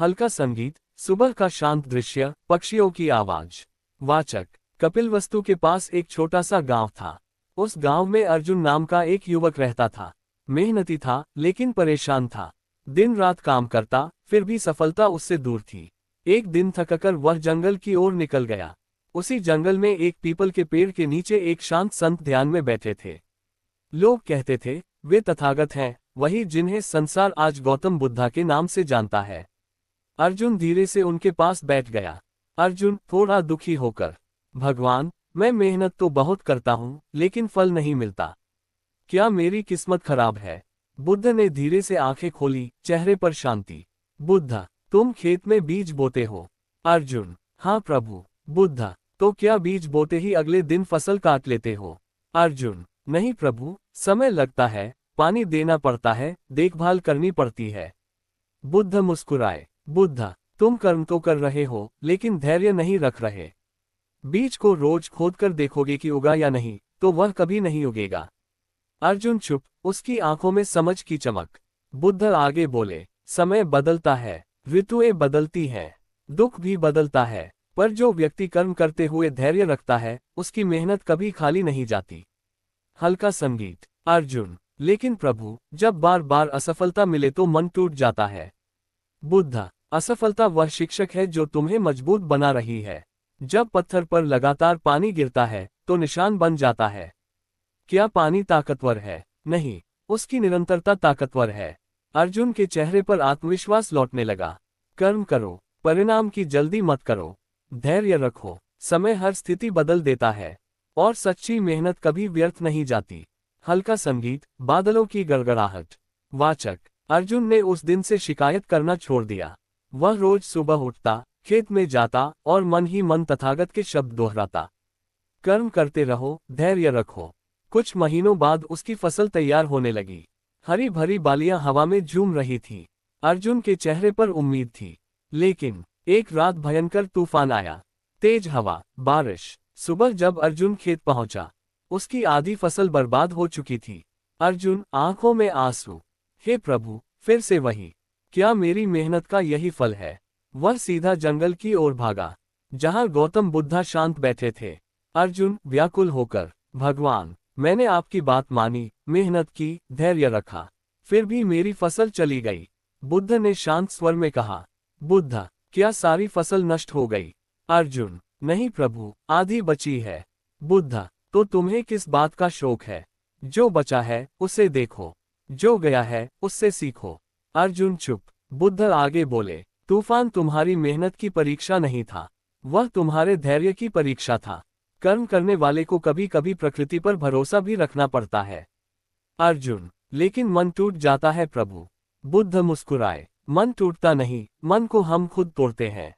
हल्का संगीत, सुबह का शांत दृश्य, पक्षियों की आवाज। वाचक, कपिलवस्तु के पास एक छोटा सा गांव था। उस गांव में अर्जुन नाम का एक युवक रहता था। मेहनती था, लेकिन परेशान था। दिन रात काम करता, फिर भी सफलता उससे दूर थी। एक दिन थककर वह जंगल की ओर निकल गया। उसी जंगल में एक पीपल के पेड़ के नीचे एक शांत संत ध्यान में बैठे थे। लोग कहते थे, वे तथागत हैं, वही जिन्हें संसार आज गौतम बुद्धा के नाम से जानता है। अर्जुन धीरे से उनके पास बैठ गया। अर्जुन, थोड़ा दुखी होकर, भगवान, मैं मेहनत तो बहुत करता हूँ, लेकिन फल नहीं मिलता। क्या मेरी किस्मत खराब है? बुद्ध ने धीरे से आंखें खोली, चेहरे पर शांति। बुद्ध, तुम खेत में बीज बोते हो? अर्जुन, हाँ प्रभु। बुद्ध, तो क्या बीज बोते ही अगले दिन फसल काट लेते हो? अर्जुन, नहीं प्रभु, समय लगता है, पानी देना पड़ता है, देखभाल करनी पड़ती है। बुद्ध मुस्कुराए। बुद्ध, तुम कर्म तो कर रहे हो, लेकिन धैर्य नहीं रख रहे। बीज को रोज खोदकर देखोगे कि उगा या नहीं, तो वह कभी नहीं उगेगा। अर्जुन चुप, उसकी आंखों में समझ की चमक। बुद्ध आगे बोले, समय बदलता है, ऋतुएं बदलती हैं, दुख भी बदलता है, पर जो व्यक्ति कर्म करते हुए धैर्य रखता है, उसकी मेहनत कभी खाली नहीं जाती। हल्का संगीत। अर्जुन, लेकिन प्रभु, जब बार बार असफलता मिले तो मन टूट जाता है। बुद्ध, असफलता वह शिक्षक है जो तुम्हें मजबूत बना रही है। जब पत्थर पर लगातार पानी गिरता है, तो निशान बन जाता है। क्या पानी ताकतवर है? नहीं, उसकी निरंतरता ताकतवर है। अर्जुन के चेहरे पर आत्मविश्वास लौटने लगा। कर्म करो, परिणाम की जल्दी मत करो, धैर्य रखो, समय हर स्थिति बदल देता है, और सच्ची मेहनत कभी व्यर्थ नहीं जाती। हल्का संगीत, बादलों की गड़गड़ाहट। वाचक, अर्जुन ने उस दिन से शिकायत करना छोड़ दिया। वह रोज सुबह उठता, खेत में जाता और मन ही मन तथागत के शब्द दोहराता। कर्म करते रहो, धैर्य रखो। कुछ महीनों बाद उसकी फसल तैयार होने लगी। हरी भरी बालियां हवा में झूम रही थीं। अर्जुन के चेहरे पर उम्मीद थी। लेकिन एक रात भयंकर तूफान आया। तेज हवा, बारिश। सुबह जब अर्जुन खेत पहुंचा, उसकी आधी फसल बर्बाद हो चुकी थी। अर्जुन, आंखों में आंसू। हे प्रभु, फिर से वही। क्या मेरी मेहनत का यही फल है? वह सीधा जंगल की ओर भागा, जहां गौतम बुद्धा शांत बैठे थे। अर्जुन व्याकुल होकर, भगवान, मैंने आपकी बात मानी, मेहनत की, धैर्य रखा, फिर भी मेरी फसल चली गई। बुद्ध ने शांत स्वर में कहा, बुद्ध, क्या सारी फसल नष्ट हो गई? अर्जुन, नहीं प्रभु, आधी बची है। बुद्ध, तो तुम्हें किस बात का शौक है? जो बचा है, उसे देखो, जो गया है, उससे सीखो। अर्जुन चुप। बुद्ध आगे बोले, तूफान तुम्हारी मेहनत की परीक्षा नहीं था, वह तुम्हारे धैर्य की परीक्षा था। कर्म करने वाले को कभी कभी प्रकृति पर भरोसा भी रखना पड़ता है। अर्जुन, लेकिन मन टूट जाता है प्रभु। बुद्ध मुस्कुराए, मन टूटता नहीं, मन को हम खुद तोड़ते हैं।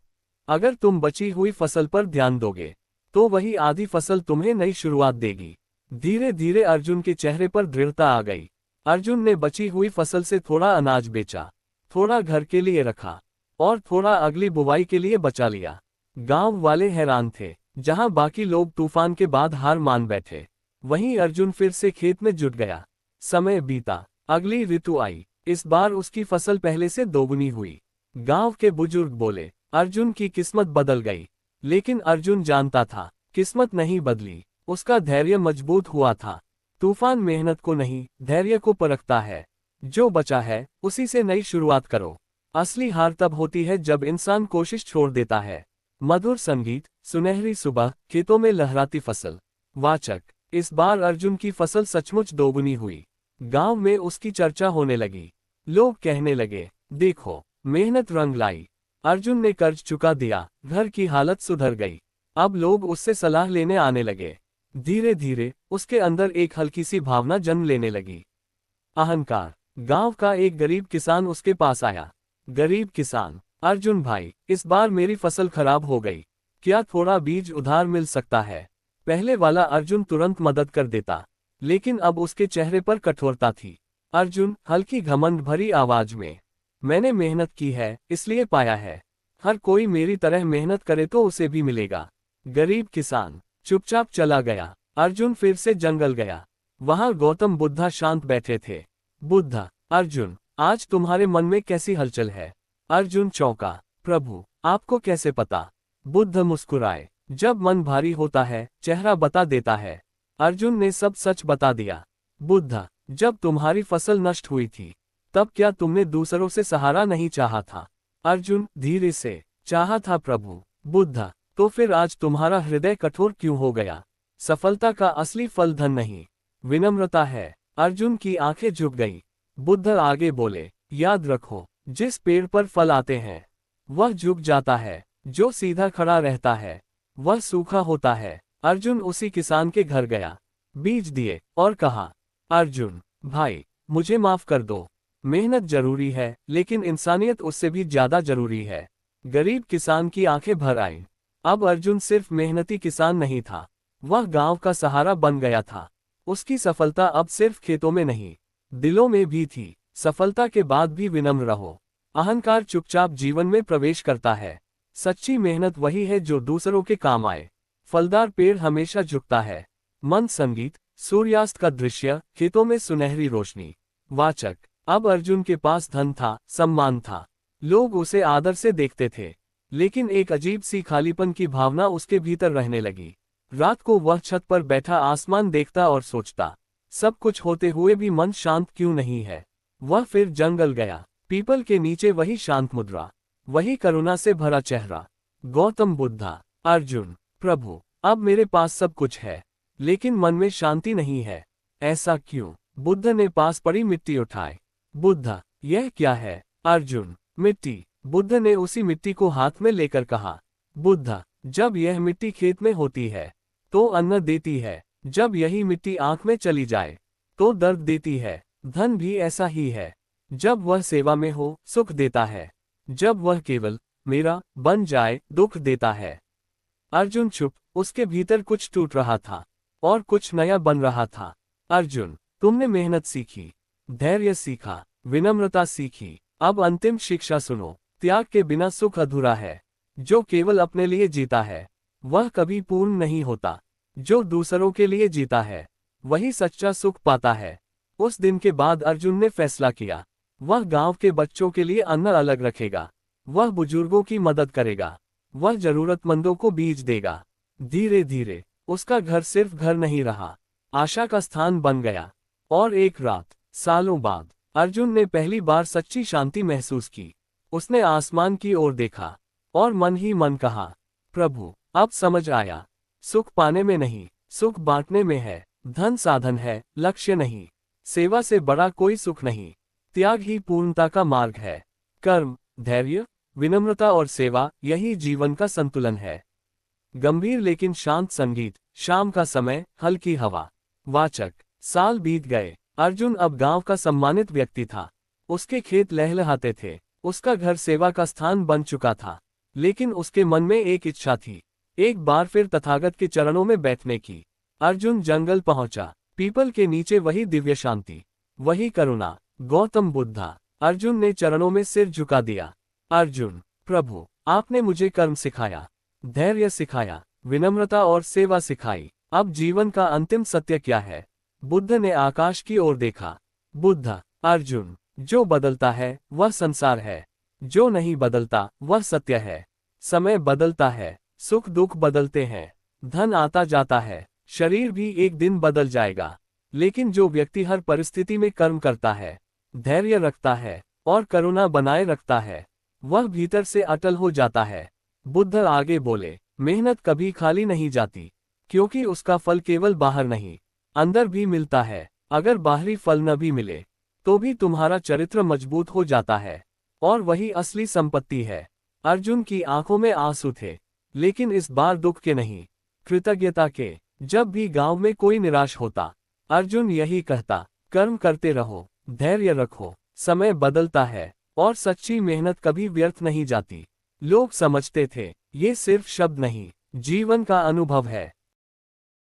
अगर तुम बची हुई फसल पर ध्यान दोगे, तो वही आधी फसल तुम्हें नई शुरुआत देगी। धीरे धीरे अर्जुन के चेहरे पर दृढ़ता आ गई। अर्जुन ने बची हुई फसल से थोड़ा अनाज बेचा, थोड़ा घर के लिए रखा, और थोड़ा अगली बुवाई के लिए बचा लिया। गांव वाले हैरान थे। जहां बाकी लोग तूफान के बाद हार मान बैठे, वहीं अर्जुन फिर से खेत में जुट गया। समय बीता, अगली ऋतु आई। इस बार उसकी फसल पहले से दोगुनी हुई। गांव के बुजुर्ग बोले, अर्जुन की किस्मत बदल गई। लेकिन अर्जुन जानता था, किस्मत नहीं बदली, उसका धैर्य मजबूत हुआ था। तूफान मेहनत को नहीं, धैर्य को परखता है। जो बचा है, उसी से नई शुरुआत करो। असली हार तब होती है जब इंसान कोशिश छोड़ देता है। मधुर संगीत, सुनहरी सुबह, खेतों में लहराती फसल। वाचक, इस बार अर्जुन की फसल सचमुच दोगुनी हुई। गांव में उसकी चर्चा होने लगी। लोग कहने लगे, देखो, मेहनत रंग लाई। अर्जुन ने कर्ज चुका दिया, घर की हालत सुधर गई। अब लोग उससे सलाह लेने आने लगे। धीरे धीरे उसके अंदर एक हल्की सी भावना जन्म लेने लगी। अहंकार। गांव का एक गरीब किसान उसके पास आया। गरीब किसान, अर्जुन भाई, इस बार मेरी फसल खराब हो गई, क्या थोड़ा बीज उधार मिल सकता है? पहले वाला अर्जुन तुरंत मदद कर देता, लेकिन अब उसके चेहरे पर कठोरता थी। अर्जुन हल्की घमंड भरी आवाज में, मैंने मेहनत की है, इसलिए पाया है। हर कोई मेरी तरह मेहनत करे तो उसे भी मिलेगा। गरीब किसान चुपचाप चला गया। अर्जुन फिर से जंगल गया। वहां गौतम बुद्धा शांत बैठे थे। बुद्धा, अर्जुन, आज तुम्हारे मन में कैसी हलचल है? अर्जुन चौंका। प्रभु, आपको कैसे पता? बुद्ध मुस्कुराए। जब मन भारी होता है, चेहरा बता देता है। अर्जुन ने सब सच बता दिया। बुद्ध, जब तुम्हारी फसल नष्ट हुई थी, तब क्या तुमने दूसरों से सहारा नहीं चाहा था? अर्जुन धीरे से, चाहा था प्रभु। बुद्ध, तो फिर आज तुम्हारा हृदय कठोर क्यों हो गया? सफलता का असली फल धन नहीं, विनम्रता है। अर्जुन की आंखें झुक गई। बुद्ध आगे बोले, याद रखो, जिस पेड़ पर फल आते हैं वह झुक जाता है, जो सीधा खड़ा रहता है वह सूखा होता है। अर्जुन उसी किसान के घर गया, बीज दिए और कहा, अर्जुन भाई, मुझे माफ कर दो। मेहनत जरूरी है, लेकिन इंसानियत उससे भी ज्यादा जरूरी है। गरीब किसान की आंखें भर आईं। अब अर्जुन सिर्फ मेहनती किसान नहीं था, वह गांव का सहारा बन गया था। उसकी सफलता अब सिर्फ खेतों में नहीं, दिलों में भी थी। सफलता के बाद भी विनम्र रहो। अहंकार चुपचाप जीवन में प्रवेश करता है। सच्ची मेहनत वही है जो दूसरों के काम आए। फलदार पेड़ हमेशा झुकता है। मंद संगीत, सूर्यास्त का दृश्य, खेतों में सुनहरी रोशनी। वाचक, अब अर्जुन के पास धन था, सम्मान था, लोग उसे आदर से देखते थे, लेकिन एक अजीब सी खालीपन की भावना उसके भीतर रहने लगी। रात को वह छत पर बैठा आसमान देखता और सोचता, सब कुछ होते हुए भी मन शांत क्यों नहीं है। वह फिर जंगल गया। पीपल के नीचे वही शांत मुद्रा, वही करुणा से भरा चेहरा। गौतम बुद्धा। अर्जुन, प्रभु, अब मेरे पास सब कुछ है, लेकिन मन में शांति नहीं है। ऐसा क्यों? बुद्ध ने पास पड़ी मिट्टी उठाई। बुद्ध, यह क्या है? अर्जुन, मिट्टी। बुद्ध ने उसी मिट्टी को हाथ में लेकर कहा, बुद्ध, जब यह मिट्टी खेत में होती है तो अन्न देती है, जब यही मिट्टी आंख में चली जाए तो दर्द देती है। धन भी ऐसा ही है, जब वह सेवा में हो सुख देता है, जब वह केवल मेरा बन जाए दुख देता है। अर्जुन चुप, उसके भीतर कुछ टूट रहा था और कुछ नया बन रहा था। अर्जुन, तुमने मेहनत सीखी, धैर्य सीखा, विनम्रता सीखी, अब अंतिम शिक्षा सुनो। त्याग के बिना सुख अधूरा है। जो केवल अपने लिए जीता है वह कभी पूर्ण नहीं होता। जो दूसरों के लिए जीता है वही सच्चा सुख पाता है। उस दिन के बाद अर्जुन ने फैसला किया, वह गांव के बच्चों के लिए अन्न अलग रखेगा, वह बुजुर्गों की मदद करेगा, वह जरूरतमंदों को बीज देगा। धीरे धीरे उसका घर सिर्फ घर नहीं रहा, आशा का स्थान बन गया। और एक रात, सालों बाद, अर्जुन ने पहली बार सच्ची शांति महसूस की। उसने आसमान की ओर देखा और मन ही मन कहा, प्रभु, अब समझ आया, सुख पाने में नहीं, सुख बांटने में है। धन साधन है, लक्ष्य नहीं। सेवा से बड़ा कोई सुख नहीं। त्याग ही पूर्णता का मार्ग है। कर्म, धैर्य, विनम्रता और सेवा, यही जीवन का संतुलन है। गंभीर लेकिन शांत संगीत, शाम का समय, हल्की हवा। वाचक, साल बीत गए। अर्जुन अब गांव का सम्मानित व्यक्ति था। उसके खेत लहलहाते थे, उसका घर सेवा का स्थान बन चुका था। लेकिन उसके मन में एक इच्छा थी, एक बार फिर तथागत के चरणों में बैठने की। अर्जुन जंगल पहुंचा। पीपल के नीचे वही दिव्य शांति, वही करुणा। गौतम बुद्धा। अर्जुन ने चरणों में सिर झुका दिया। अर्जुन, प्रभु, आपने मुझे कर्म सिखाया, धैर्य सिखाया, विनम्रता और सेवा सिखाई। अब जीवन का अंतिम सत्य क्या है? बुद्ध ने आकाश की ओर देखा। बुद्ध, अर्जुन, जो बदलता है वह संसार है, जो नहीं बदलता वह सत्य है। समय बदलता है, सुख दुख बदलते हैं, धन आता जाता है, शरीर भी एक दिन बदल जाएगा। लेकिन जो व्यक्ति हर परिस्थिति में कर्म करता है, धैर्य रखता है और करुणा बनाए रखता है, वह भीतर से अटल हो जाता है। बुद्ध आगे बोले, मेहनत कभी खाली नहीं जाती, क्योंकि उसका फल केवल बाहर नहीं, अंदर भी मिलता है। अगर बाहरी फल न भी मिले तो भी तुम्हारा चरित्र मजबूत हो जाता है, और वही असली संपत्ति है। अर्जुन की आंखों में आंसू थे, लेकिन इस बार दुख के नहीं, कृतज्ञता के। जब भी गांव में कोई निराश होता, अर्जुन यही कहता, कर्म करते रहो, धैर्य रखो, समय बदलता है और सच्ची मेहनत कभी व्यर्थ नहीं जाती। लोग समझते थे, ये सिर्फ शब्द नहीं, जीवन का अनुभव है।